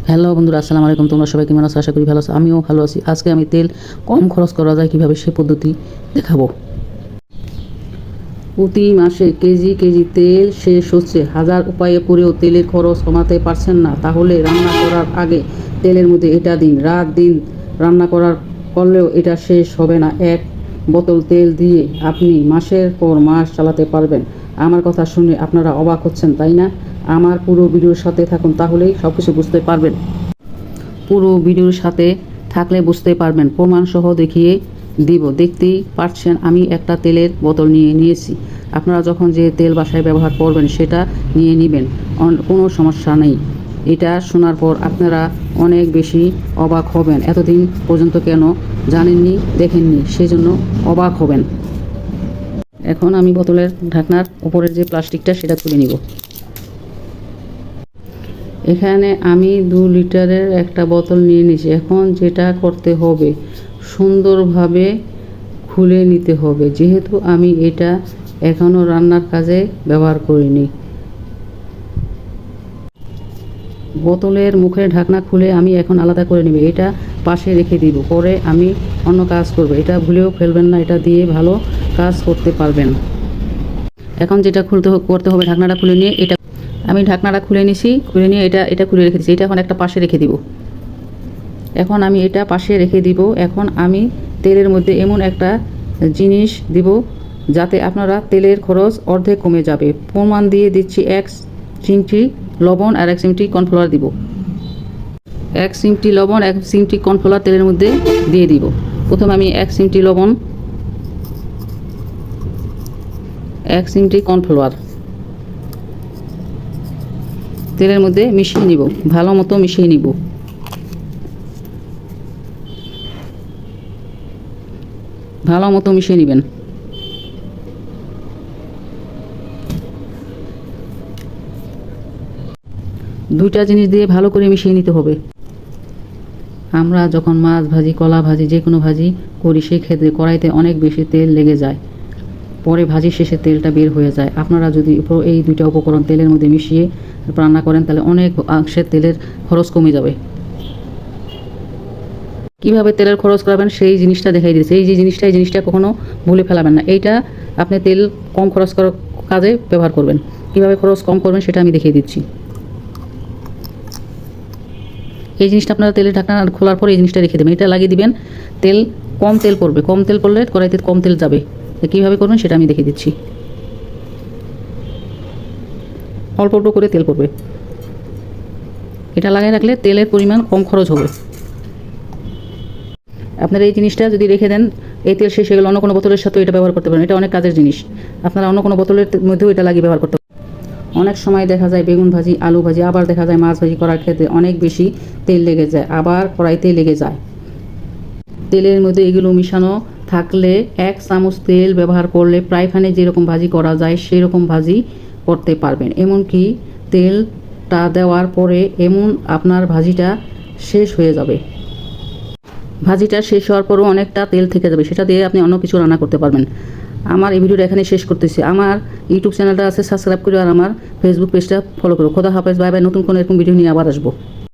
Hello বন্ধুরা, আসসালামু আলাইকুম। তোমরা সবাই কেমন আছো? আশা করি ভালো আছো। আমিও ভালো আছি। আজকে আমি তেল কম খরচ করা যায় কীভাবে সে পদ্ধতি দেখাবো। প্রতি মাসে কেজি কেজি তেল শেষ হচ্ছে। হাজার উপায়ে করেও তেলের খরচ কমাতে পারছেন না, তাহলে রান্না করার আগে তেলের মধ্যে এটা দিন, রাত দিন রান্না করলেও এটা শেষ হবে না। এক বোতল তেল দিয়ে আপনি মাসের পর মাস চালাতে পারবেন। আমার কথা শুনে আপনারা অবাক হচ্ছেন, তাই না? আমার পুরো ভিডিওর সাথে থাকুন, তাহলেই সব কিছু বুঝতে পারবেন। পুরো ভিডিওর সাথে থাকলে বুঝতে পারবেন, প্রমাণসহ দেখিয়ে দিব। দেখতেই পাচ্ছেন আমি একটা তেলের বোতল নিয়েছি। আপনারা যখন যে তেল বাসায় ব্যবহার করবেন সেটা নিয়ে নেবেন, কোনো সমস্যা নেই। এটা শোনার পর আপনারা অনেক বেশি অবাক হবেন। এতদিন পর্যন্ত কেন জানেননি, দেখেননি, সেজন্য অবাক হবেন। এখন আমি বোতলের ঢাকনার উপরের যে প্লাস্টিকটা সেটা তুলে নিব। এখানে আমি 2 লিটারের একটা বোতল নিয়ে নিয়েছি। এখন যেটা করতে হবে, সুন্দরভাবে খুলে নিতে হবে। যেহেতু আমি এটা এখনও রান্নার কাজে ব্যবহার করিনি। বোতলের মুখের ঢাকনা খুলে আমি এখন আলাদা করে নেব। এটা পাশে রেখে দিব, পরে আমি অন্য কাজ করব। এটা ভুলেও ফেলবেন না, এটা দিয়ে ভালো কাজ করতে পারবেন। এখন যেটা করতে হবে, ঢাকনাটা খুলে নিয়ে আমি ঢাকনাটা খুলে নিছি, খুলে নিয়ে এটা খুলে রেখে দিচ্ছি। এটা এখন একটা পাশে রেখে দিব। এখন আমি এটা পাশে রেখে দিব। এখন আমি তেলের মধ্যে এমন একটা জিনিস দিব যাতে আপনারা তেলের খরচ অর্ধেক কমে যাবে। প্রমাণ দিয়ে দিচ্ছি, 1 চিমটি লবণ আর 1 চিমটি কর্নফ্লাওয়ার দিব। 1 চিমটি লবণ, 1 চিমটি কর্নফ্লাওয়ার তেলের মধ্যে দিয়ে দিব। প্রথমে আমি 1 চিমটি লবণ, 1 চিমটি কর্নফ্লাওয়ার তেলের মধ্যে মিশিয়ে নিব, ভালো মতো মিশিয়ে নিব। ভালো মতো মিশিয়ে নেবেন। দুইটা জিনিস দিয়ে ভালো করে মিশিয়ে নিতে হবে। আমরা যখন মাছ ভাজি, কলা ভাজি, যে কোনো ভাজি করি, সেই ক্ষেত্রে কড়াইতে অনেক বেশি তেল লেগে যায়। পরে ভাজি শেষে তেলটা বের হয়ে যায়। আপনারা যদি এই 2টা উপকরণ তেলের মধ্যে মিশিয়ে রান্না করেন, তাহলে অনেক অংশে তেলের খরচ কমে যাবে। কীভাবে তেলের খরচ করাবেন সেই জিনিসটা দেখাই দিয়েছে। এই জিনিসটা কখনো ভুলে ফেলাবেন না। এইটা আপনি তেল কম খরচ করার কাজে ব্যবহার করবেন। কীভাবে খরচ কম করবেন সেটা আমি দেখিয়ে দিচ্ছি। এই জিনিসটা আপনারা তেলের ঢাকনা খোলার পর এই জিনিসটা রেখে দেবেন। এটা লাগিয়ে দিবেন, কম তেল পড়বে। কম তেল পড়লে কড়াইতে কম তেল যাবে। কীভাবে করবেন সেটা আমি দেখিয়ে দিচ্ছি। অল্প অল্প করে তেল পড়বে। এটা লাগিয়ে রাখলে তেলের পরিমাণ কম খরচ হবে। আপনারা এই জিনিসটা যদি রেখে দেন, এই তেল শেষ হয়ে গেলে অন্য কোনো বোতলের সাথেও এটা ব্যবহার করতে পারেন। এটা অনেক কাজের জিনিস। আপনারা অন্য কোনো বোতলের মধ্যেও এটা লাগিয়ে ব্যবহার করতে পারেন। অনেক সময় দেখা যায় বেগুন ভাজি, আলু ভাজি, আবার দেখা যায় মাছ ভাজি করার ক্ষেত্রে অনেক বেশি তেল লেগে যায়, আবার কড়াইতে লেগে যায়। তেলের মধ্যে এগুলো মিশানো থাকলে 1 চামচ তেল ব্যবহার করলে প্রায়খানে যেরকম ভাজি করা যায় সেই রকম ভাজি করতে পারবেন। এমনকি তেলটা দেওয়ার পরে আপনার ভাজিটা শেষ হয়ে যাবে। ভাজিটা শেষ হওয়ার পরও অনেকটা তেল থেকে যাবে, সেটা দিয়ে আপনি অন্য কিছু রান্না করতে পারবেন। আমার এই ভিডিওটা এখানে শেষ করতেছি। আমার ইউটিউব চ্যানেলটা আছে, সাবস্ক্রাইব করে আর আমার ফেসবুক পেজটা ফলো করো। খোদা হাফেজ, বাই বাই। নতুন কোনো এরকম ভিডিও নিয়ে আবার আসবো।